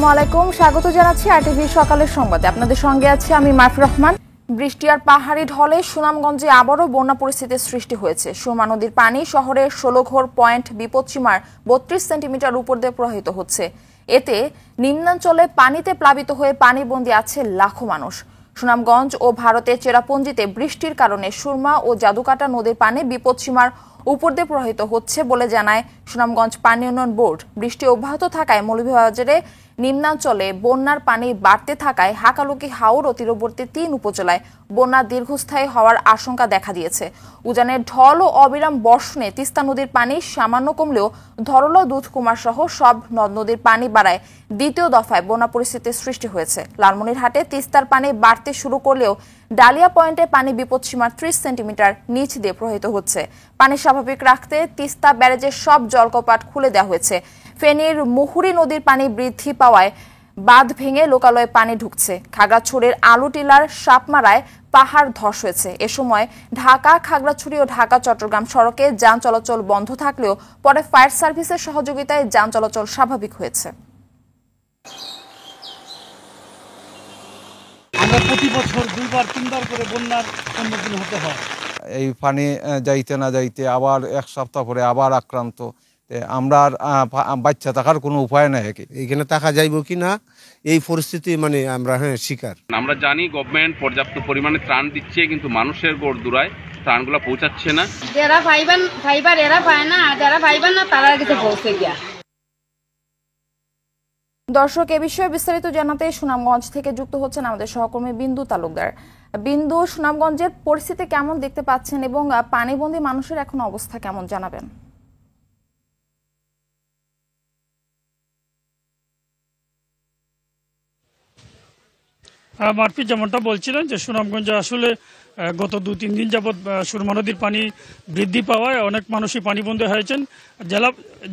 আসসালামু আলাইকুম, স্বাগত জানাচ্ছি আরটিভি সকালের সংবাদে। আপনাদের সঙ্গে আছি আমি মাফি রহমান। বৃষ্টি আর পাহাড়ি ঢলে সুনামগঞ্জে আবারও বন্যা পরিস্থিতির সৃষ্টি হয়েছে। সুরমা নদীর পানি শহরের ১৬ পয়েন্ট বিপদসীমার ৩২ সেন্টিমিটার উপর দিয়ে প্রবাহিত হচ্ছে। এতে নিম্নাঞ্চলে পানিতে প্লাবিত হয়ে পানিবন্দী আছে লাখো মানুষ। সুনামগঞ্জ ও ভারতের চেরাপুঞ্জিতে বৃষ্টির কারণে সুরমা ও জাদুকাটা নদীর পানি বিপদসীমার উপর দিয়ে প্রবাহিত হচ্ছে বলে জানায় সুনামগঞ্জ পানি উন্নয়ন বোর্ড। বৃষ্টি অব্যাহত থাকায় মৌলভীবাজারে নিম্নাঞ্চলে বন্যার পানি বাড়তে থাকায় হাকালুকি হাওর ও তীরবর্তী ৩ উপজেলায় বন্যা দীর্ঘস্থায়ী হওয়ার আশঙ্কা দেখা দিয়েছে। উজানের ঢল ও অবিরাম বর্ষণে তিস্তা নদীর পানি সামান্য কমলেও ধরলা দুধকুমার সহ সব নদ নদীর পানি বাড়ায় দ্বিতীয় দফায় বন্যা পরিস্থিতির সৃষ্টি হয়েছে। লালমনিরহাটে তিস্তার পানি বাড়তে শুরু করলেও ডালিয়া পয়েন্টে পানি বিপদসীমার ৩০ সেন্টিমিটার নিচ দিয়ে প্রবাহিত হচ্ছে। পানি স্বাভাবিক রাখতে তিস্তা ব্যারেজের সব জলকপাট খুলে দেওয়া হয়েছে। ফেনীর মুহুরী নদীর পানি বৃদ্ধি পাওয়ায় বাঁধ ভেঙে লোকালয়ে পানি ঢুকছে। খাগড়াছড়ির আলুটিলার সাপমারায় পাহাড় ধস হয়েছে। এ সময় ঢাকা খাগড়াছড়ি ও ঢাকা চট্টগ্রাম সড়কে যান চলাচল বন্ধ থাকলেও পরে ফায়ার সার্ভিসের সহযোগিতায় যান চলাচল স্বাভাবিক হয়েছে। আমরা প্রতি বছর ২-৩বার করে বন্যার সম্মুখীন হতে হয়। এই পানি যাইতে না যাইতে আবার এক সপ্তাহ পরে আবার আক্রান্ত। আমরা বাচ্চা থাকার কোনো উপায় নাই। এইখানে থাকা যাইব কি না এই পরিস্থিতি আমরা শিকার। আমরা জানি গভর্নমেন্ট পর্যাপ্ত পরিমাণে ত্রাণ দিচ্ছে, কিন্তু মানুষের গোড়দুরায় ত্রাণগুলো পৌঁছাচ্ছে না। যারা ফাইবার এরা পায় না, যারা ফাইবার না তারা কিছু পৌঁছে গিয়া। দর্শক, এ বিষয়ে বিস্তারিত জানাতে সুনামগঞ্জ থেকে যুক্ত হচ্ছেন আমাদের সহকর্মী বিন্দু তালুকদার। বিন্দু, সুনামগঞ্জের পরিস্থিতি কেমন দেখতে পাচ্ছেন এবং পানিবন্দী মানুষের এখন অবস্থা কেমন জানাবেন? মারফি যেমনটা বলছিলেন যে সুনামগঞ্জে আসলে গত ২-৩ দিন যাবৎ সুরমা নদীর পানি বৃদ্ধি পাওয়ায় অনেক মানুষই পানিবন্দী হয়েছেন।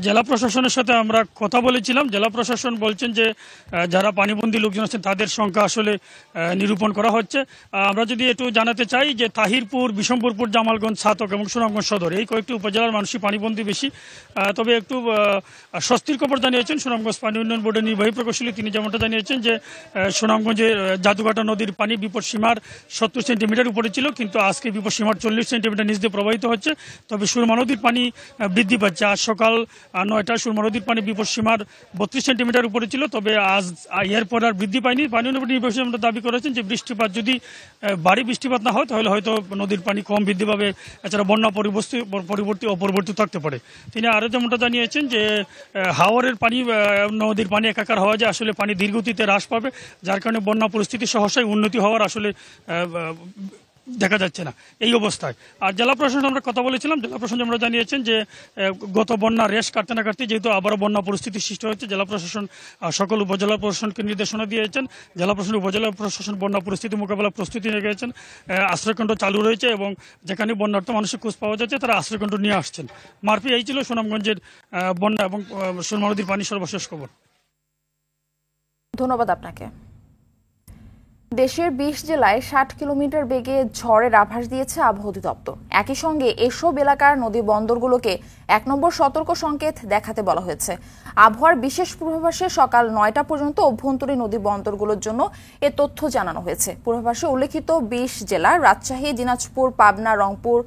জেলা প্রশাসনের সাথে আমরা কথা বলেছিলাম। জেলা প্রশাসন বলছেন যে যারা পানিবন্দী লোকজন আছেন তাদের সংখ্যা আসলে নিরূপণ করা হচ্ছে। আমরা যদি একটু জানাতে চাই যে তাহিরপুর, বিশম্বরপুর, জামালগঞ্জ, ছাতক এবং সুনামগঞ্জ সদর এই কয়েকটি উপজেলার মানুষই পানিবন্দী বেশি। তবে একটু স্বস্তির খবর জানিয়েছেন সুনামগঞ্জ পানি উন্নয়ন বোর্ডের নির্বাহী প্রকৌশলী। তিনি যেমনটা জানিয়েছেন যে সুনামগঞ্জের জাদুকাটা নদীর পানি বিপদসীমার ৭০ সেন্টিমিটার উপরে ছিল, কিন্তু আজকে বিপদসীমার ৪০ সেন্টিমিটার নিচ দিয়ে প্রবাহিত হচ্ছে। তবে সুরমা নদীর পানি বৃদ্ধি পাচ্ছে। আজ সকাল ৯টায় সুরমা নদীর পানি বিপদসীমার ৩২ সেন্টিমিটার উপরে ছিল, তবে আজ এরপর আর বৃদ্ধি পায়নি। পানি উন্নয়ন নির্বাহী আমরা দাবি করেছেন যে বৃষ্টিপাত যদি ভারী বৃষ্টিপাত না হয় তাহলে হয়তো নদীর পানি কম বৃদ্ধি পাবে, এছাড়া বন্যা পরবর্তী থাকতে পারে। তিনি আরও যেমনটা জানিয়েছেন যে হাওরের পানি নদীর পানি একাকার হওয়া যায় আসলে পানি ধীরগতিতে হ্রাস পাবে, যার কারণে বন্যা পরিস্থিতি সহসায় উন্নতি হওয়ার আসলে দেখা যাচ্ছে না এই অবস্থায়। আর জেলা প্রশাসন আমরা কথা বলেছিলাম, জেলা প্রশাসন আমরা জানিয়েছেন যে গত বন্যা রেশ কাটতে না কাটতে যেহেতু আবারও বন্যা পরিস্থিতি সৃষ্টি হয়েছে, জেলা প্রশাসন সকল উপজেলা প্রশাসনকে নির্দেশনা দিয়েছেন। জেলা প্রশাসন উপজেলা প্রশাসন বন্যা পরিস্থিতি মোকাবেলার প্রস্তুতি নিয়ে গেছেন। আশ্রয়কেন্দ্র চালু রয়েছে এবং যেখানে বন্যার্থ মানুষের খোঁজ পাওয়া যাচ্ছে তারা আশ্রয়কেন্দ্র নিয়ে আসছেন। মারফি, এই ছিল সুনামগঞ্জের বন্যা এবং সুরমা নদীর পানি সর্বশেষ খবর। ধন্যবাদ আপনাকে। দেশের ২০ জেলায় ৬০ কিলোমিটার বেগে ঝড়ের আভাস দিয়েছে আবহাওয়া অধিদপ্তর। একই সঙ্গে এসব এলাকার নদী বন্দরগুলোকে ১ নম্বর সতর্ক সংকেত দেখাতে বলা হয়েছে। আবহাওয়ার বিশেষ পূর্বাভাসে সকাল ৯টা পর্যন্ত অভ্যন্তরীণ নদী বন্দরগুলোর জন্য এ তথ্য জানানো হয়েছে। পূর্বাভাসে উল্লেখিত ২০ জেলা রাজশাহী, দিনাজপুর, পাবনা, রংপুর,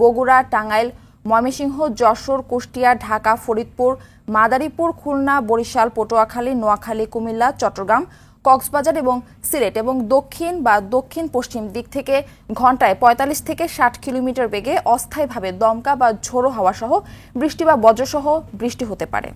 বগুড়া, টাঙ্গাইল, ময়মনসিংহ, যশোর, কুষ্টিয়া, ঢাকা, ফরিদপুর, মাদারীপুর, খুলনা, বরিশাল, পটুয়াখালী, নোয়াখালী, কুমিল্লা, চট্টগ্রাম, কক্সবাজার এবং সিলেট এবং দক্ষিণ বা দক্ষিণ পশ্চিম দিক থেকে ঘন্টায় ৪৫ থেকে ৬০ কিলোমিটার বেগে অস্থায়ীভাবে দমকা বা ঝোড়ো হাওয়া সহ বৃষ্টি বা বজ্রসহ বৃষ্টি হতে পারে।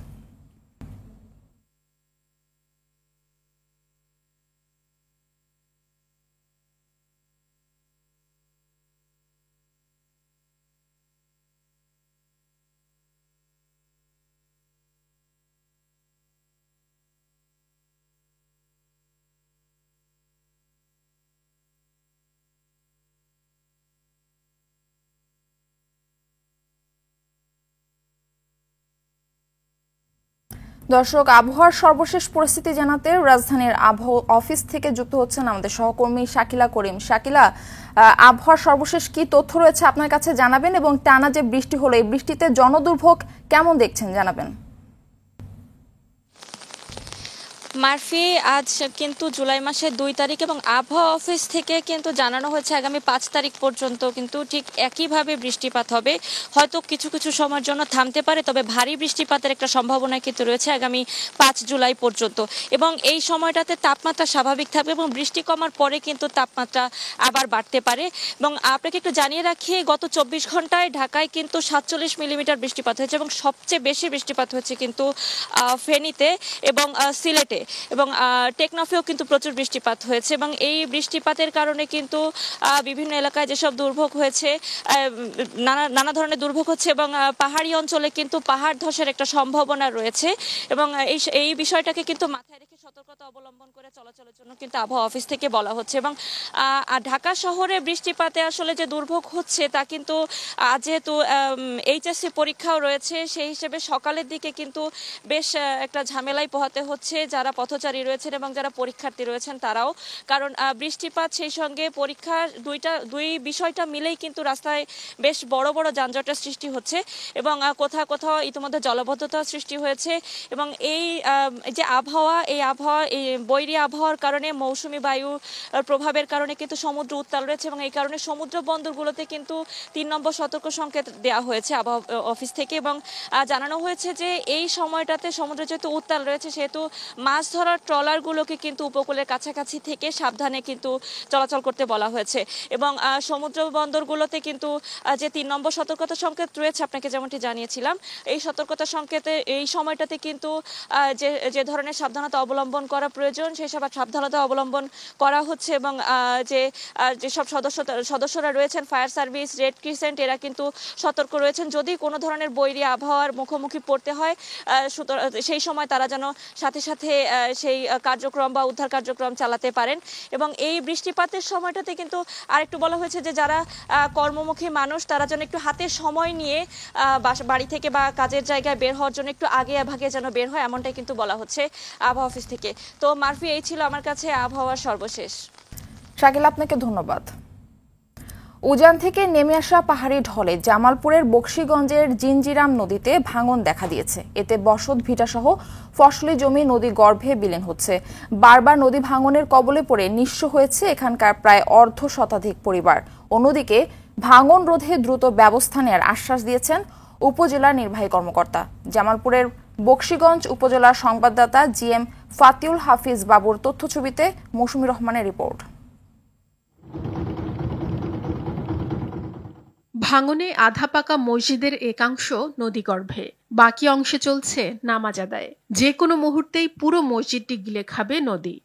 দর্শক, আবহাওয়ার সর্বশেষ পরিস্থিতি জানাতে রাজধানীর আবহাওয়া অফিস থেকে যুক্ত হচ্ছেন আমাদের সহকর্মী শাকিলা করিম। শাকিলা, আবহাওয়ার সর্বশেষ কি তথ্য রয়েছে আপনার কাছে জানাবেন এবং টানা যে বৃষ্টি হলো এই বৃষ্টিতে জনদুর্ভোগ কেমন দেখছেন জানাবেন। মারফি, আজ কিন্তু জুলাই মাসের 2 তারিখ এবং আবহাওয়া অফিস থেকে কিন্তু জানানো হয়েছে আগামী 5 তারিখ পর্যন্ত কিন্তু ঠিক একইভাবে বৃষ্টিপাত হবে। হয়তো কিছু কিছু সময়ের জন্য থামতে পারে, তবে ভারী বৃষ্টিপাতের একটা সম্ভাবনা কিন্তু রয়েছে আগামী 5 জুলাই পর্যন্ত। এবং এই সময়টাতে তাপমাত্রা স্বাভাবিক থাকবে এবং বৃষ্টি কমার পরে কিন্তু তাপমাত্রা আবার বাড়তে পারে। এবং আপনাকে একটু জানিয়ে রাখি, গত 24 ঘন্টায় ঢাকায় কিন্তু 47 মিলিমিটার বৃষ্টিপাত হয়েছে এবং সবচেয়ে বেশি বৃষ্টিপাত হয়েছে কিন্তু ফেনীতে এবং সিলেটে এবং টেকনাফেও কিন্তু প্রচুর বৃষ্টিপাত হয়েছে। এবং এই বৃষ্টিপাতের কারণে কিন্তু বিভিন্ন এলাকায় যেসব দুর্ভোগ হয়েছে, নানা ধরনের দুর্ভোগ হচ্ছে এবং পাহাড়ি অঞ্চলে কিন্তু পাহাড় ধসের একটা সম্ভাবনা রয়েছে। এবং এই বিষয়টাকে কিন্তু মাথায় রেখে সতর্কতা অবলম্বন করে চলাচলের জন্য কিন্তু আবহাওয়া অফিস থেকে বলা হচ্ছে। এবং ঢাকা শহরে বৃষ্টিপাতে আসলে যে দুর্ভোগ হচ্ছে তা কিন্তু যেহেতু এইচএসসি পরীক্ষাও রয়েছে, সেই হিসেবে সকালের দিকে কিন্তু বেশ একটা ঝামেলায় পোহাতে হচ্ছে যারা পথচারী রয়েছেন এবং যারা পরীক্ষার্থী রয়েছেন তারাও। কারণ বৃষ্টিপাত সেই সঙ্গে পরীক্ষা দুই বিষয়টা মিলেই কিন্তু রাস্তায় বেশ বড় বড় যানজটের সৃষ্টি হচ্ছে এবং কোথাও কোথাও ইতিমধ্যে জলাবদ্ধতা সৃষ্টি হয়েছে। এবং এই যে আবহাওয়া, এই বৈরী আবহাওয়ার কারণে মৌসুমী বায়ু প্রভাবের কারণে কিন্তু সমুদ্র উত্তাল রয়েছে এবং এই কারণে সমুদ্র বন্দরগুলোতে কিন্তু 3 নম্বর সতর্ক সংকেত দেওয়া হয়েছে আবহাওয়া অফিস থেকে। এবং জানানো হয়েছে যে এই সময়টাতে সমুদ্র যেহেতু উত্তাল রয়েছে, সেহেতু মাছ ধরার ট্রলারগুলোকে কিন্তু উপকূলের কাছাকাছি থেকে সাবধানে কিন্তু চলাচল করতে বলা হয়েছে। এবং সমুদ্র বন্দরগুলোতে কিন্তু যে 3 নম্বর সতর্কতা সংকেত রয়েছে, আপনাকে যেমনটি জানিয়েছিলাম, এই সতর্কতা সংকেতে এই সময়টাতে কিন্তু যে ধরনের সাবধানতা অবলম্বন করা প্রয়োজন সেই সব সাবধানতা অবলম্বন করা হচ্ছে। এবং যেসব সদস্যরা রয়েছেন, ফায়ার সার্ভিস, রেড ক্রিসেন্ট, এরা কিন্তু সতর্ক রয়েছেন যদি কোনো ধরনের বৈরী আবহাওয়ার মুখোমুখি পড়তে হয়, সেই সময় তারা যেন সাথে সাথে সেই কার্যক্রম বা উদ্ধার কার্যক্রম চালাতে পারেন। এবং এই বৃষ্টিপাতের সময়টাতে কিন্তু আরেকটু বলা হয়েছে যে যারা কর্মমুখী মানুষ তারা যেন একটু হাতে সময় নিয়ে বাড়ি থেকে বা কাজের জায়গায় বের হওয়ার জন্য একটু আগে ভাগে যেন বের হয়, এমনটাই কিন্তু বলা হচ্ছে আবহাওয়া অফিস থেকে। তো মারফি, এই ছিল আমার কাছে আবহাওয়ার সর্বশেষ। শাকিল, আপনাকে ধন্যবাদ। উজান থেকে নেমে আসা পাহাড়ি ঢলে জামালপুরের বকশীগঞ্জের জিঞ্জিরাম নদীতে ভাঙন দেখা দিয়েছে। এতে বসত ভিটাসহ ফসলি জমি নদী গর্ভে বিলীন হচ্ছে। বারবার নদী ভাঙনের কবলে পড়ে নিঃস্ব হয়েছে এখানকার প্রায় অর্ধ শতাধিক পরিবার। অন্যদিকে ভাঙন রোধে দ্রুত ব্যবস্থা নেওয়ার আশ্বাস দিয়েছেন উপজেলা নির্বাহী কর্মকর্তা। জামালপুরের বকশীগঞ্জ উপজেলার সংবাদদাতা জিএম ফাতিউল হাফিজ বাবুর তথ্যছবিতে মৌসুমী রহমানের রিপোর্ট। ভাঙনে আধা পাকা মসজিদের একাংশ নদীগর্ভে, বাকি অংশে চলছে নামাজ আদায়। যে কোনো মুহূর্তেই পুরো মসজিদটি গিলে খাবে নদী।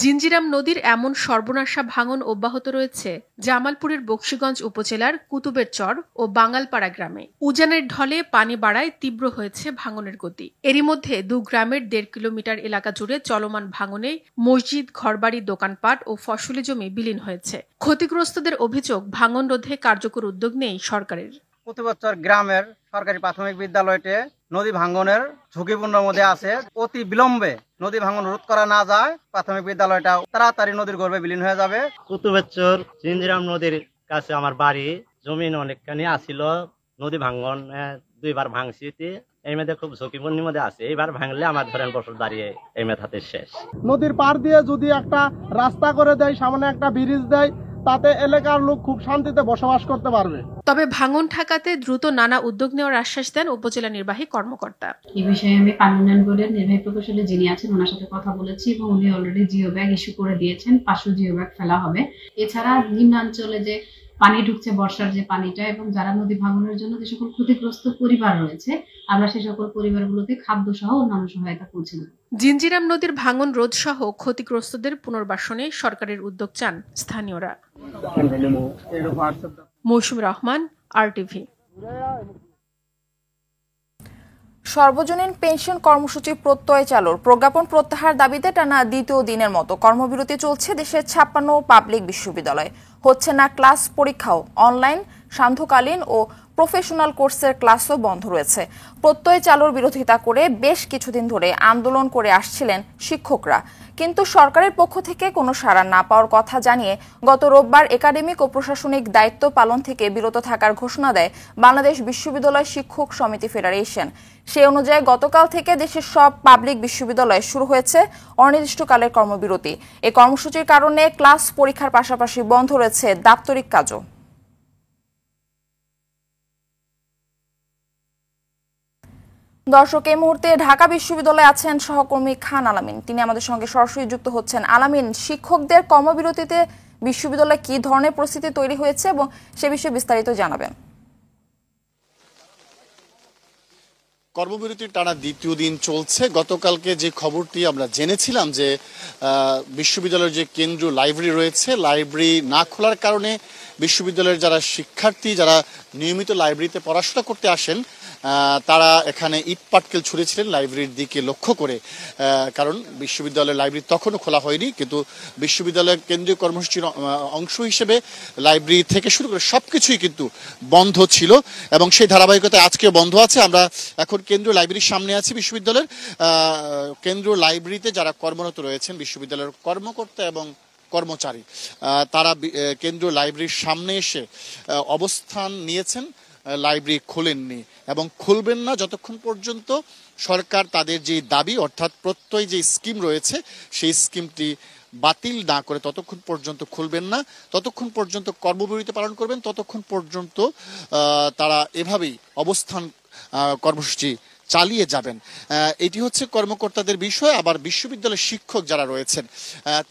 জিঞ্জিরাম নদীর এমন সর্বনাশা ভাঙন অব্যাহত রয়েছে জামালপুরের বকশীগঞ্জ উপজেলার কুতুবের চর ও বাঙালপাড়া গ্রামে। উজানের ঢলে পানি বাড়ায় তীব্র হয়েছে ভাঙনের গতি। এরই মধ্যে 2 গ্রামের 1.5 কিলোমিটার এলাকা জুড়ে চলমান ভাঙনে মসজিদ, ঘরবাড়ি, দোকানপাট ও ফসলি জমি বিলীন হয়েছে। ক্ষতিগ্রস্তদের অভিযোগ, ভাঙন রোধে কার্যকর উদ্যোগ নেই সরকারের। কুতুবের চর গ্রামের সরকারি প্রাথমিক বিদ্যালয়টি নদী ভাঙনের ঝুঁকিপূর্ণের মধ্যে আছে। অতি বিলম্বে নদী ভাঙন রোধ করা না যায়, প্রাথমিক বিদ্যালয়টা তাড়াতাড়ি নদীর গর্ভে বিলীন হয়ে যাবে। কুতুবের চর জিঞ্জিরাম নদীর কাছে আমার বাড়ি, জমিন অনেকখানি আসিল। নদী ভাঙন 2 বার ভাঙছি, এই মেয়েদের খুব ঝুঁকিপূর্ণের মধ্যে আছে। এইবার ভাঙলে আমার ধরেন বছর দাঁড়িয়ে এই মেধাতে শেষ। নদীর পার দিয়ে যদি একটা রাস্তা করে দেয়, সামনে একটা ব্রিজ দেয়, তাতে এলাকার লোক খুব শান্তিতে বসবাস করতে পারবে। তবে ভাঙন ঠেকাতে দ্রুত নানা উদ্যোগ নেওয়ার আশ্বাস দেন উপজেলা নির্বাহী কর্মকর্তা। এই বিষয়ে আমি পানি উন্নয়ন বোর্ডের নির্বাহী প্রকৌশলী যিনি আছেন ওনার সাথে কথা বলেছি এবং উনি অলরেডি জিও ব্যাগ ইস্যু করে দিয়েছেন। 500 জিও ব্যাগ ফেলা হবে। এছাড়া নিম্নাঞ্চলে যে পানি ঢুকছে, বর্ষার যে পানিটা, এবং যারা নদী ভাঙনের জন্য যে সকল ক্ষতিগ্রস্ত পরিবার রয়েছে, আমরা সেই সকল পরিবারগুলোতে খাদ্য সহ অন্যান্য সহায়তা পৌঁছে দেব। জিঞ্জিরাম নদীর ভাঙন রোধ সহ ক্ষতিগ্রস্তদের পুনর্বাসনে সরকারের উদ্যোগ চান স্থানীয়রা। মৌসুমী রহমান, RTV। সর্বজনীন পেনশন কর্মসূচি প্রত্যয় চালুর প্রজ্ঞাপন প্রত্যাহার দাবিতে টানা দ্বিতীয় দিনের মতো কর্মবিরতি চলছে দেশের 56 পাবলিক বিশ্ববিদ্যালয়ে। হচ্ছে না ক্লাস, পরীক্ষাও। অনলাইন, সান্ধ্যকালীন ও প্রফেশনাল কোর্সের ক্লাসও বন্ধ রয়েছে। প্রত্যয় চালুর বিরোধিতা করে বেশ কিছুদিন ধরে আন্দোলন করে আসছিলেন শিক্ষকরা, কিন্তু সরকারের পক্ষ থেকে কোনো সাড়া না পাওয়ার কথা জানিয়ে গত রোববার একাডেমিক ও প্রশাসনিক দায়িত্ব পালন থেকে বিরত থাকার ঘোষণা দেয় বাংলাদেশ বিশ্ববিদ্যালয় শিক্ষক সমিতি ফেডারেশন। সেই অনুযায়ী গতকাল থেকে দেশের সব পাবলিক বিশ্ববিদ্যালয়ে শুরু হয়েছে অনির্দিষ্টকালের কর্মবিরতি। এই কর্মসূচির কারণে ক্লাস পরীক্ষার পাশাপাশি বন্ধ রয়েছে দাপ্তরিক কাজও। দর্শক, এই মুহূর্তে ঢাকা বিশ্ববিদ্যালয়ে আছেন সহকর্মী খান আলামিন। তিনি আমাদের সঙ্গে সরাসরি যুক্ত হচ্ছেন। আলামিন, শিক্ষকদের কর্মবিরতিতে বিশ্ববিদ্যালয়ে কি ধরনের পরিস্থিতি তৈরি হয়েছে এবং সে বিষয়ে বিস্তারিত জানাবেন। কর্মবিরতির টানা দ্বিতীয় দিন চলছে। গতকালকে যে খবরটি আমরা জেনেছিলাম যে বিশ্ববিদ্যালয়ের যে কেন্দ্রীয় লাইব্রেরি রয়েছে, লাইব্রেরি না খোলার কারণে বিশ্ববিদ্যালয়ের যারা শিক্ষার্থী যারা নিয়মিত লাইব্রেরিতে পড়াশোনা করতে আসেন তারা এখানে ইট পাটকেল ছুঁড়েছিলেন লাইব্রেরির দিকে লক্ষ্য করে, কারণ বিশ্ববিদ্যালয়ের লাইব্রেরি তখনও খোলা হয়নি। কিন্তু বিশ্ববিদ্যালয়ের কেন্দ্রীয় কর্মসূচির অংশ হিসেবে লাইব্রেরি থেকে শুরু করে সবকিছুই কিন্তু বন্ধ ছিল এবং সেই ধারাবাহিকতায় আজকেও বন্ধ আছে। আমরা এখন কেন্দ্রীয় লাইব্রেরির সামনে আছি। বিশ্ববিদ্যালয়ের কেন্দ্রীয় লাইব্রেরিতে যারা কর্মরত রয়েছেন বিশ্ববিদ্যালয়ের কর্মকর্তা এবং কর্মচারী তারা কেন্দ্রীয় লাইব্রেরির সামনে এসে অবস্থান নিয়েছেন। লাইব্রেরি খোলেননি এবং খুলবেন না যতক্ষণ পর্যন্ত সরকার তাদের যে দাবি অর্থাৎ প্রত্যয় যে স্কিম রয়েছে সেই স্কিমটি বাতিল না করে ততক্ষণ পর্যন্ত খুলবেন না, ততক্ষণ পর্যন্ত কর্মবিরতি পালন করবেন, ততক্ষণ পর্যন্ত তারা এভাবেই অবস্থান কর্মসূচি চালিয়ে যাবেন। এটি হচ্ছে কর্মকর্তাদের বিষয়। আবার বিশ্ববিদ্যালয়ের শিক্ষক যারা রয়েছেন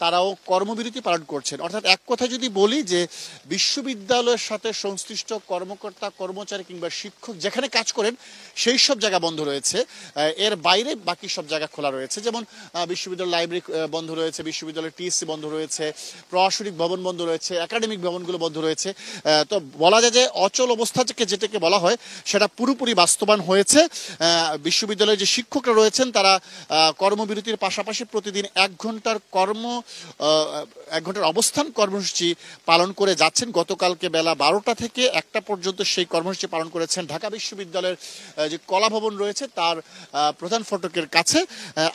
তারাও কর্মবিরতি পালন করছেন। অর্থাৎ এক কথা যদি বলি যে বিশ্ববিদ্যালয়ের সাথে সংশ্লিষ্ট কর্মকর্তা কর্মচারী কিংবা শিক্ষক যেখানে কাজ করেন সেই সব জায়গা বন্ধ রয়েছে, এর বাইরে বাকি সব জায়গা খোলা রয়েছে। যেমন বিশ্ববিদ্যালয় লাইব্রেরি বন্ধ রয়েছে, বিশ্ববিদ্যালয়ের টিএসসি বন্ধ রয়েছে, প্রশাসনিক ভবন বন্ধ রয়েছে, একাডেমিক ভবনগুলো বন্ধ রয়েছে। তো বলা যায় যে অচল অবস্থা যেটাকে বলা হয় সেটা পুরোপুরি বাস্তবায়ন হয়েছে। বিশ্ববিদ্যালয়ের যে শিক্ষকরা রয়েছেন তারা কর্মবিরতির পাশাপাশি প্রতিদিন 1 ঘন্টার অবস্থান কর্মসূচি পালন করে যাচ্ছেন। গতকালকে বেলা 12টা থেকে 1টা পর্যন্ত সেই কর্মসূচি পালন করেছেন ঢাকা বিশ্ববিদ্যালয়ের যে কলা ভবন রয়েছে তার প্রধান ফটকের কাছে।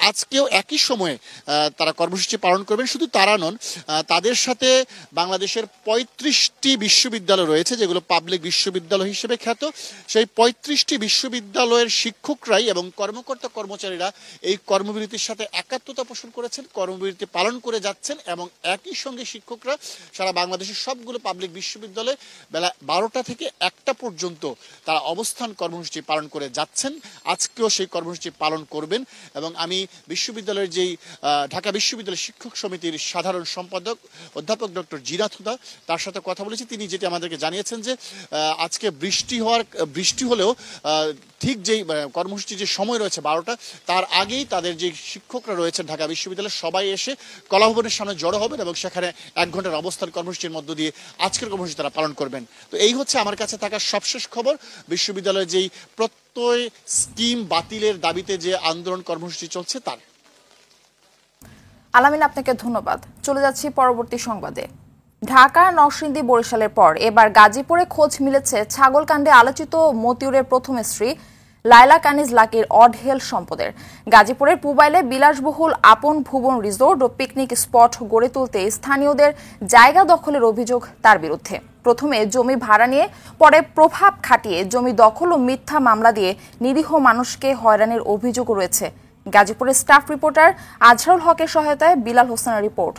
আজকেও একই সময়ে তারা কর্মসূচি পালন করবেন। শুধু তারা নন, তাদের সাথে বাংলাদেশের 35টি বিশ্ববিদ্যালয় রয়েছে যেগুলো পাবলিক বিশ্ববিদ্যালয় হিসেবে খ্যাত। সেই 35টি বিশ্ববিদ্যালয়ের শিক্ষকরাই এবং কর্মকর্তা কর্মচারীরা এই কর্মবিরতির সাথে একাত্মতা পোষণ করেছেন, কর্মবিরতি পালন করে যাচ্ছেন এবং একই সঙ্গে শিক্ষকরা সারা বাংলাদেশের সবগুলো পাবলিক বিশ্ববিদ্যালয়ে বেলা 12টা থেকে 1টা পর্যন্ত তারা অবস্থান কর্মসূচি পালন করে যাচ্ছেন। আজকেও সেই কর্মসূচি পালন করবেন এবং আমি বিশ্ববিদ্যালয়ের যেই ঢাকা বিশ্ববিদ্যালয় শিক্ষক সমিতির সাধারণ সম্পাদক অধ্যাপক ডক্টর জিনাত হুদা তার সাথে কথা বলেছি। তিনি যেটি আমাদেরকে জানিয়েছেন যে আজকে বৃষ্টি হলেও ঠিক যেই কর্মসূচি যে সময় রয়েছে 12টা তার আগেই তাদের যে শিক্ষকরা রয়েছেন ঢাকা বিশ্ববিদ্যালয়ের সবাই এসে কলাভবনের সামনে জড়ো হবেন এবং সেখানে 1 ঘন্টার অবস্থান কর্মসূচির মধ্য দিয়ে আজকের কর্মসূচি তারা পালন করবেন। তো এই হচ্ছে আমার কাছে থাকা সবশেষ খবর। বিশ্ববিদ্যালয়ের যেই প্রত্যয় স্কিম বাতিলের দাবিতে যে আন্দোলন কর্মসূচি চলছে তার। আলামিন, আপনাকে ধন্যবাদ। চলে যাচ্ছি পরবর্তী সংবাদে। ঢাকা, নরসিংদী, বরিশালের পর এবার গাজীপুরে খোঁজ মিলেছে ছাগলকাণ্ডে আলোচিত মতিউরের প্রথম স্ত্রী লায়লা কানিজ লাকির অঢেল সম্পদের। গাজীপুরের পুবাইলে বিলাসবহুল আপন ভুবন রিসোর্ট ও পিকনিক স্পট গড়ে তুলতে স্থানীয়দের জায়গা দখলের অভিযোগ তার বিরুদ্ধে। প্রথমে জমি ভাড়া নিয়ে পরে প্রভাব খাটিয়ে জমি দখল ও মিথ্যা মামলা দিয়ে নিরীহ মানুষকে হয়রানির অভিযোগও রয়েছে। গাজীপুরের স্টাফ রিপোর্টার আজহারুল হকের সহায়তায় বিলাল হোসেনের রিপোর্ট।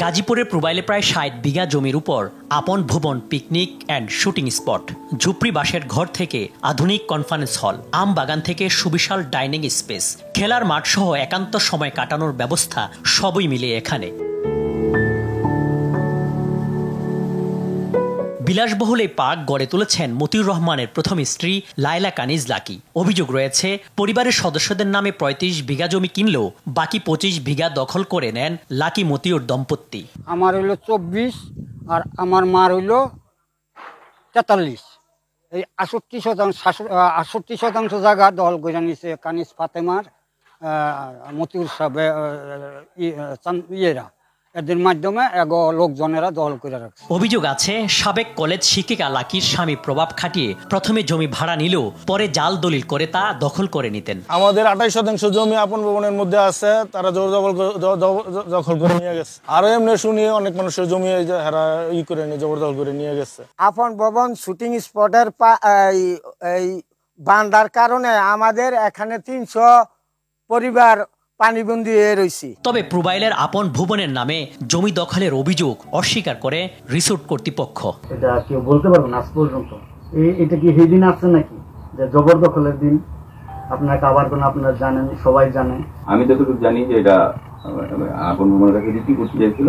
গাজীপুরের প্রুবাইলে প্রায় 60 বিঘা জমির উপর আপন ভুবন পিকনিক অ্যান্ড শুটিং স্পট, ঝুপড়ি বাঁশের ঘর থেকে আধুনিক কনফারেন্স হল, আম বাগান থেকে সুবিশাল ডাইনিং স্পেস, খেলার মাঠ সহ একান্ত সময় কাটানোর ব্যবস্থা সবই মিলে এখানে। বিলাসবহুল এই পার্ক গড়ে তুলেছেন মতিউর রহমানের প্রথম স্ত্রী লায়লা কানিজ লাকি। অভিযোগ রয়েছে পরিবারের সদস্যদের নামে 35 বিঘা জমি কিনলেও বাকি 25 বিঘা দখল করে নেন লাকি মতিউর দম্পতি। আমার হইল 24 আর আমার মার হইল 43। এই 68% জায়গা দখল করে নিছে কানিজ ফাতেমার মতিউর সাহেব ইয়েরা। এদের মাধ্যমে লোকজনেরা দখল করে রাখছে। অভিযোগ আছে সাবেক কলেজ শিক্ষিকা লাকির স্বামী প্রভাব খাটিয়ে প্রথমে জমি ভাড়া নিলেও পরে জাল দলিল করে তা দখল করে নিতেন। আমাদের 28% জমি আপন ভবনের মধ্যে আছে, তারা জোর দখল করে নিয়ে গেছে। আরো এমনি শুনি অনেক মানুষের জমি করে নিয়ে জবরদখল করে নিয়ে গেছে। আপন ভবন শুটিং স্পটের এই বান্ধার কারণে আমাদের এখানে 300 পরিবার পানিবন্দী হয়ে রয়েছে। তবে প্রোবাইলের আপন ভুবনের নামে জমি দখলের অভিযোগ অস্বীকার করে রিসোর্ট কর্তৃপক্ষ। এটা কেউ বলতে পারবেন আজ পর্যন্ত এটা কি সেই দিন আসছে নাকি যে জবরদখলের দিন? আপনার কাবার কোন আপনারা জানেন, সবাই জানে। আমি যতটুকু জানি যে এটা আপন ভবনের কাছে বিক্রি করতে চাইছিল,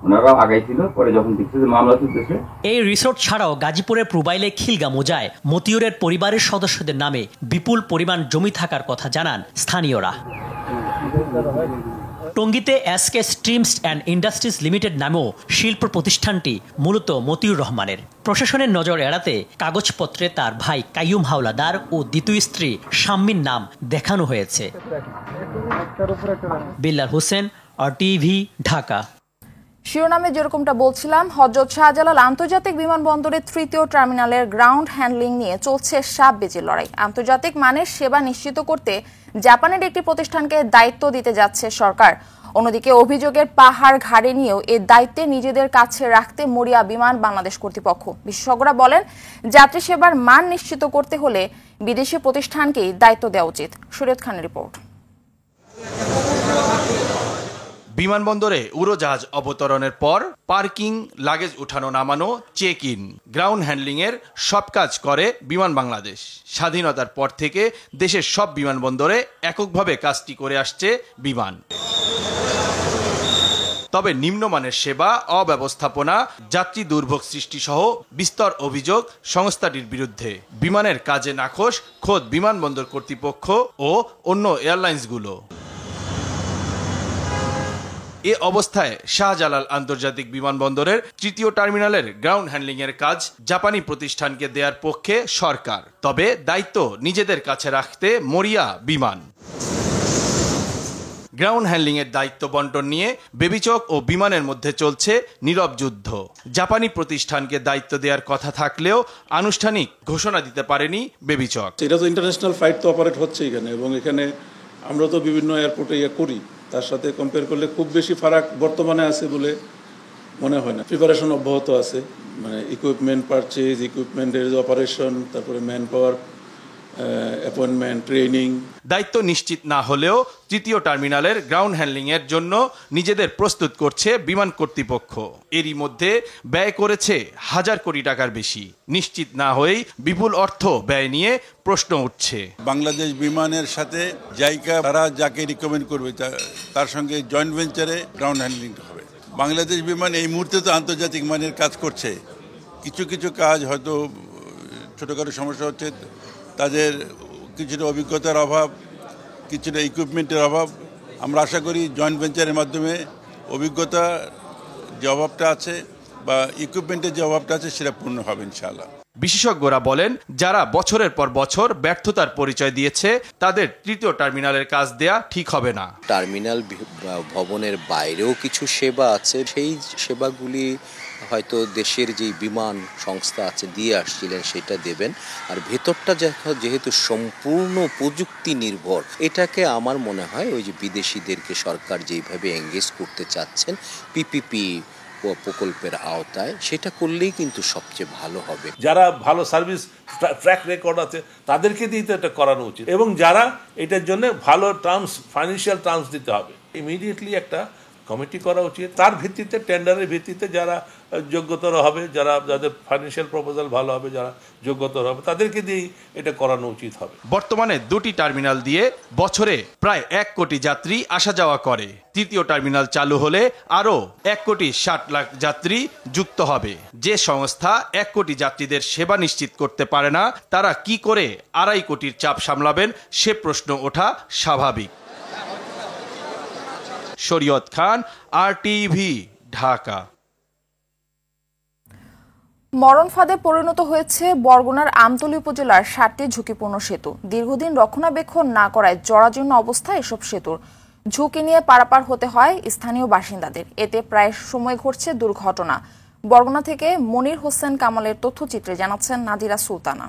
ওনারাও আগাইছিল, পরে যখন দেখছে যে মামলা চলতেছে। এই রিসোর্ট ছাড়াও গাজীপুরের প্রোবাইলে খিলগা মোজায় মতিউরের পরিবারের সদস্যদের নামে বিপুল পরিমাণ জমি থাকার কথা জানান স্থানীয়রা। টঙ্গীতে SK streams and industries limited নামেও শিল্প প্রতিষ্ঠানটি মূলত মতিউর রহমানের। প্রশাসনের নজর এড়াতে কাগজপত্রে তার ভাই কাইয়ুম হাওলাদার ও দ্বিতীয় স্ত্রী শাম্মীর নাম দেখানো হয়েছে। বিল্লাল হোসেন, RTV, ঢাকা। শিরোনামে যেরকমটা বলছিলাম, হযরত শাহজালাল আন্তর্জাতিক বিমানবন্দরের 3য় টার্মিনালের গ্রাউন্ড হ্যান্ডলিং নিয়ে চলছে সাপ বেজির লড়াই। আন্তর্জাতিক মানের সেবা নিশ্চিত করতে জাপানের একটি প্রতিষ্ঠানকে দায়িত্ব দিতে যাচ্ছে সরকার। অন্যদিকে অভিযোগের পাহাড় ঘাড়ে নিয়েও এই দায়িত্বে নিজেদের কাছে রাখতে মরিয়া বিমান বাংলাদেশ কর্তৃপক্ষ। বিশেষজ্ঞরা বলেন, যাত্রী সেবার মান নিশ্চিত করতে হলে বিদেশি প্রতিষ্ঠানকেই দায়িত্ব দেওয়া উচিত। শরীয়ত খানের রিপোর্ট। বিমানবন্দরে উড়োজাহাজ অবতরণের পর পার্কিং, লাগেজ উঠানো নামানো, চেক ইন, গ্রাউন্ড হ্যান্ডলিং এর সব কাজ করে বিমান বাংলাদেশ। স্বাধীনতার পর থেকে দেশের সব বিমানবন্দরে এককভাবে কাজটি করে আসছে বিমান। তবে নিম্নমানের সেবা, অব্যবস্থাপনা, যাত্রী দুর্ভোগ সৃষ্টি সহ বিস্তর অভিযোগ সংস্থাটির বিরুদ্ধে। বিমানের কাজে নাখোশ খোদ বিমানবন্দর কর্তৃপক্ষ ও অন্য এয়ারলাইন্সগুলো। এ অবস্থায় শাহজালাল আন্তর্জাতিক বিমানবন্দরের 3য় টার্মিনালের গ্রাউন্ড হ্যান্ডলিং এর কাজ জাপানি প্রতিষ্ঠানকে দেওয়ার পক্ষে সরকার। তবে দায়িত্ব নিজেদের কাছে রাখতে মরিয়া বিমান। গ্রাউন্ড হ্যান্ডলিং এর দায়িত্ব বন্টন নিয়ে বেবিচক ও বিমানের মধ্যে চলছে নীরব যুদ্ধ। জাপানি প্রতিষ্ঠানকে দায়িত্ব দেওয়ার কথা থাকলেও আনুষ্ঠানিক ঘোষণা দিতে পারেনি বেবিচক। এটা তো ইন্টারন্যাশনাল ফ্লাইট তো অপারেট হচ্ছে এখানে, এবং এখানে আমরা তো বিভিন্ন এয়ারপোর্টে করি, তার সাথে কম্পেয়ার করলে খুব বেশি ফারাক বর্তমানে আছে বলে মনে হয় না। প্রিপারেশন অব্যাহত আছে, মানে ইকুইপমেন্ট পারচেজ, ইকুইপমেন্টের অপারেশন, তারপরে ম্যান পাওয়ার, অ্যাপয়েন্টমেন্ট, ট্রেনিং। দায়িত্ব নিশ্চিত না হলেও 3য় টার্মিনালের গ্রাউন্ড হ্যান্ডলিং এর জন্য নিজেদের প্রস্তুত করছে বিমান কর্তৃপক্ষ। এরই মধ্যে ব্যয় করেছে 1000 কোটি টাকার বেশি। নিশ্চিত না হয়েই বিপুল অর্থ ব্যয় নিয়ে প্রশ্ন উঠছে। বাংলাদেশ বিমানের সাথে জাইকা তারা যাকে রিকমেন্ড করবে তার সঙ্গে জয়েন্ট ভেঞ্চারে গ্রাউন্ড হ্যান্ডলিং হবে। বাংলাদেশ বিমান এই মুহূর্তে তো আন্তর্জাতিক মানের কাজ করছে, কিছু কিছু কাজ হয়তো ছোটোখাটো সমস্যা হচ্ছে, তাদের কিছুটা অভিজ্ঞতার অভাব, কিছুটা ইকুইপমেন্টের অভাব। আমরা আশা করি জয়েন্ট ভেঞ্চারের মাধ্যমে অভিজ্ঞতা যে অভাবটা আছে বা ইকুইপমেন্টের যে অভাবটা আছে সেটা পূর্ণ হবে ইনশাআল্লাহ। বিশেষজ্ঞরা বলেন, যারা বছরের পর বছর ব্যর্থতার পরিচয় দিয়েছে তাদের 3য় টার্মিনালের কাজ দেয়া ঠিক হবে না। টার্মিনাল ভবনের বাইরেও কিছু সেবা আছে, সেই সেবাগুলি হয়তো দেশের যে বিমান সংস্থা আছে দিয়ে আসছিলেন সেটা দেবেন। আর ভেতরটা যেহেতু সম্পূর্ণ প্রযুক্তি নির্ভর, এটাকে আমার মনে হয় ওই যে বিদেশিদেরকে সরকার যেইভাবে এঙ্গেজ করতে চাচ্ছেন PPP প্রকল্পের আওতায়, সেটা করলেই কিন্তু সবচেয়ে ভালো হবে। যারা ভালো সার্ভিস ট্র্যাক রেকর্ড আছে তাদেরকে দিয়ে তো এটা করানো উচিত, এবং যারা এটার জন্য ভালো টার্মস, ফাইন্যান্সিয়াল টার্মস দিতে হবে। ইমিডিয়েটলি একটা কমিটি করা উচিত, তার ভিত্তিতে, টেন্ডারের ভিত্তিতে যারা যোগ্যতর হবে, যাদের ফাইন্যান্সিয়াল প্রপোজাল ভালো হবে, যারা যোগ্যতর হবে, তাদেরকে দিয়েই এটা করানো উচিত হবে। বর্তমানে 2টি টার্মিনাল দিয়ে বছরে প্রায় 1 কোটি যাত্রী আসা যাওয়া করে। 3য় টার্মিনাল চালু হলে আরও 1,60,00,000 যাত্রী যুক্ত হবে। যে সংস্থা 1 কোটি যাত্রীদের সেবা নিশ্চিত করতে পারে না, তারা কি করে 2.5 কোটির চাপ সামলাবেন, সে প্রশ্ন ওঠা স্বাভাবিক। শরীয়ত খান, RTV, ঢাকা। মরণ ফাঁদে পরিণত হয়েছে বরগুনার আমতলী উপজেলার 7টি ঝুঁকিপূর্ণ সেতু। দীর্ঘদিন রক্ষণাবেক্ষণ না করায় জরাজীর্ণ অবস্থা এসব সেতুর। ঝুঁকি নিয়ে পারাপার হতে হয় স্থানীয় বাসিন্দাদের। এতে প্রায় সময় ঘটছে দুর্ঘটনা। বরগুনা থেকে মনির হোসেন কামালের তথ্যচিত্রে জানাচ্ছেন নাদিরা সুলতানা।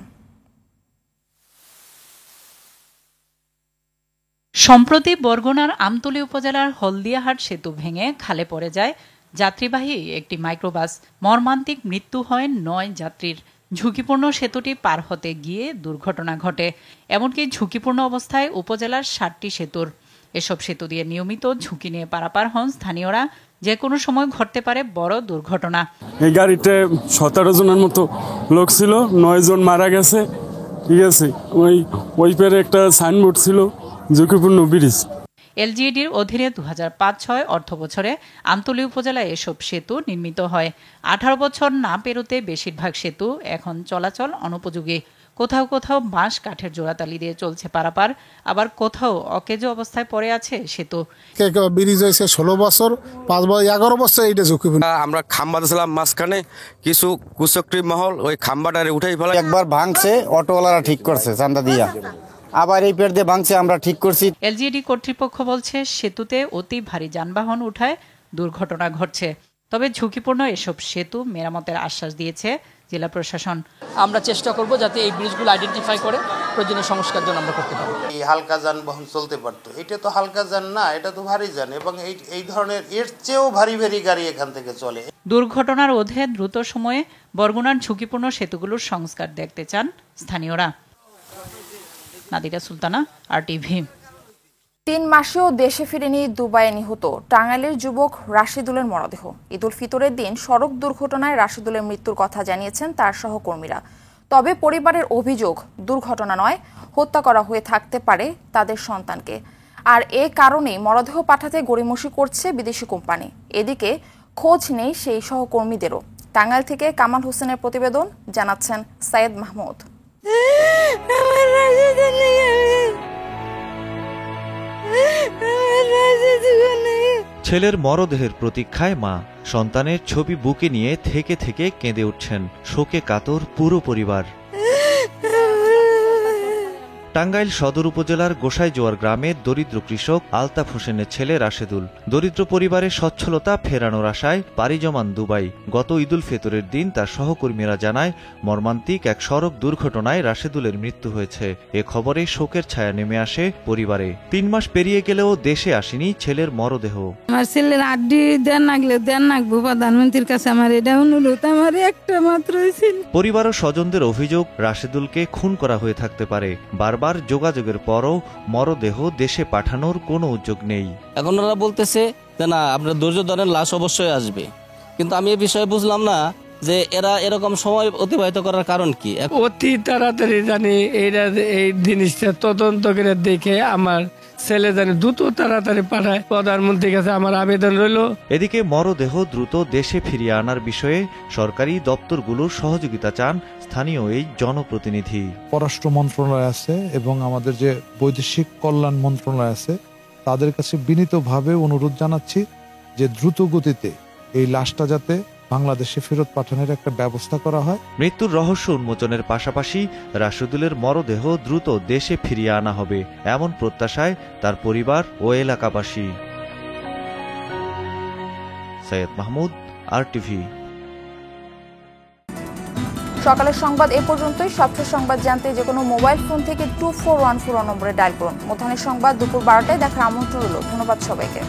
সম্প্রতি বরগুনার আমতলী উপজেলার হলদিয়াহাট সেতু ভেঙে খালে পড়ে যায় যাত্রীবাহী একটি মাইক্রোবাস। মর্মান্তিক মৃত্যু হয় 9 যাত্রীর। ঝুঁকিপূর্ণ সেতুটি পার হতে গিয়ে দুর্ঘটনা ঘটে। এমনকি ঝুঁকিপূর্ণ অবস্থায় উপজেলার 7টি সেতুর। এসব সেতু দিয়ে নিয়মিত ঝুঁকি নিয়ে পারাপার হন স্থানীয়রা। যে কোনো সময় ঘটতে পারে বড় দুর্ঘটনা। এই গাড়িতে 17 জনের মতো লোক ছিল, 9 জন মারা গেছে। ঠিক আছে, ওই পেরে একটা সাইনবোর্ড ছিল ঝুঁকিপূর্ণ ব্রিজ। এলজিইডির অধীনে 2005-06 অর্থবছরে আমতলী উপজেলায় এসব সেতু নির্মিত হয়। 18 বছর না পেরোতে বেশিরভাগ সেতু এখন চলাচল অনুপযোগী। কোথাও কোথাও বাঁশ কাঠের জোড়াতালি দিয়ে চলছে পারাপার, আবার কোথাও অকেজো অবস্থায় পড়ে আছে সেতু। ব্রিজ হয়েছে 16 বছর, 11 বছর এইটা ঝুঁকিপূর্ণ। আমরা খাম্বা দিয়েছিলাম মাঝখানে, কিছু কুচক্রী মহল ওই খাম্বাটারে উঠাই ফেলা। একবার ভাঙছে, অটোওয়ালারা ঠিক করছে চান্দা দিয়া, আবার এই পেট দিয়ে ভাঙছে, আমরা ঠিক করছি। এলজিইডি কর্তৃপক্ষ বলছে সেতুতে অতি ভারী যানবাহন উঠায় দুর্ঘটনা ঘটছে। তবে ঝুঁকিপূর্ণ এসব সেতু মেরামতের আশ্বাস দিয়েছে জেলা প্রশাসন। আমরা চেষ্টা করব যাতে এই ব্রিজগুলো আইডেন্টিফাই করে প্রয়োজনীয় সংস্কার জন্য আমরা করতে পারি। এই হালকা যানবাহন চলতে পারতো, এটা তো হালকা যান না, এটা তো ভারী যান, এবং এই ধরনের এর চেয়েও ভারী ভারী গাড়ি এখান থেকে চলে। দুর্ঘটনা রোধে দ্রুত সময়ে বরগুনার ঝুঁকিপূর্ণ সেতুগুলোর সংস্কার দেখতে চান স্থানীয়রা। নাদিরা সুলতানা, RTV। 3 মাসেও দেশে ফিরেনি দুবাইয়ে নিহত টাঙ্গাইলের যুবক রাশিদুলের মরদেহ। ঈদুল ফিতরের দিন সড়ক দুর্ঘটনায় রাশিদুলের মৃত্যুর কথা জানিয়েছেন তার সহকর্মীরা। তবে পরিবারের অভিযোগ, দুর্ঘটনা নয়, হত্যা করা হয়ে থাকতে পারে তাদের সন্তানকে। আর এ কারণেই মরদেহ পাঠাতে গড়িমসি করছে বিদেশি কোম্পানি। এদিকে খোঁজ নেই সেই সহকর্মীদেরও। টাঙ্গাইল থেকে কামাল হোসেনের প্রতিবেদন, জানাচ্ছেন সাইয়েদ মাহমুদ। ছেলের মরদেহের প্রতীক্ষায় মা। সন্তানের ছবি বুকে নিয়ে থেকে থেকে কেঁদে উঠছেন। শোকে কাতর পুরো পরিবার। টাঙ্গাইল সদর উপজেলার গোসাইজোয়ার গ্রামের দরিদ্র কৃষক আলতাফ হোসেনের ছেলে রাশেদুল। দরিদ্র পরিবারের সচ্ছলতা ফেরানোর আশায় পাড়ি জমান দুবাই। গত ঈদুল ফিতরের দিন তার সহকর্মীরা জানায় মর্মান্তিক এক সড়ক দুর্ঘটনায় রাশেদুলের মৃত্যু হয়েছে। এ খবরে শোকের ছায়া নেমে আসে পরিবারে। 3 মাস পেরিয়ে গেলেও দেশে আসেনি ছেলের মরদেহ। আমার ছেলের আড্ডি দেন নাগবো প্রধানমন্ত্রীর কাছে, আমার এটা অনুরোধ, আমার একটা মাত্রই ছিল। পরিবার ও স্বজনদের অভিযোগ রাশেদুলকে খুন করা হয়ে থাকতে পারে। বারবার যোগাযোগের পরও মরদেহ দেশে পাঠানোর কোনো উদ্যোগ নেই। এখন ওরা বলতেছে যে না, আপনার ধৈর্য ধরেন, লাশ অবশ্যই আসবে। কিন্তু আমি এই বিষয়ে বুঝলাম না যে এরা এরকম সময় অতিবাহিত করার কারণ কি। অতি তাড়াতাড়ি জানি এই জিনিসটা তদন্ত করে দেখে আমার ছেলে জানি দ্রুত তাড়াতাড়ি পাঠায়, প্রধানমন্ত্রীর কাছে আমার আবেদন রইল। এদিকে মরদেহ দ্রুত দেশে ফিরিয়ে আনার বিষয়ে সরকারি দপ্তরগুলোর সহযোগিতা চান স্থানীয় এই জনপ্রতিনিধি। পররাষ্ট্র মন্ত্রণালয় আছে এবং আমাদের যে বৈদেশিক কল্যাণ মন্ত্রণালয় আছে, তাদের কাছে বিনীতভাবে অনুরোধ জানাচ্ছি যে দ্রুত গতিতে এই লাশটা যাতে বাংলাদেশে ফেরত পাঠানোর একটা ব্যবস্থা করা হয়। মৃত্যুর রহস্য উন্মোচনের পাশাপাশি রাশেদুলের মরদেহ দ্রুত দেশে ফিরিয়ে আনা হবে, এমন প্রত্যাশায় তার পরিবার ও এলাকাবাসী। সাইয়েদ মাহমুদ, RTV। সকালের সংবাদ এ পর্যন্তই। সবচেয়ে সংবাদ জানতে যে কোনো মোবাইল ফোন থেকে 2414 নম্বরে ডায়াল করুন। মধ্যাহ্নের সংবাদ দুপুর 12টায় দেখার আমন্ত্রণ রইল। ধন্যবাদ সবাইকে।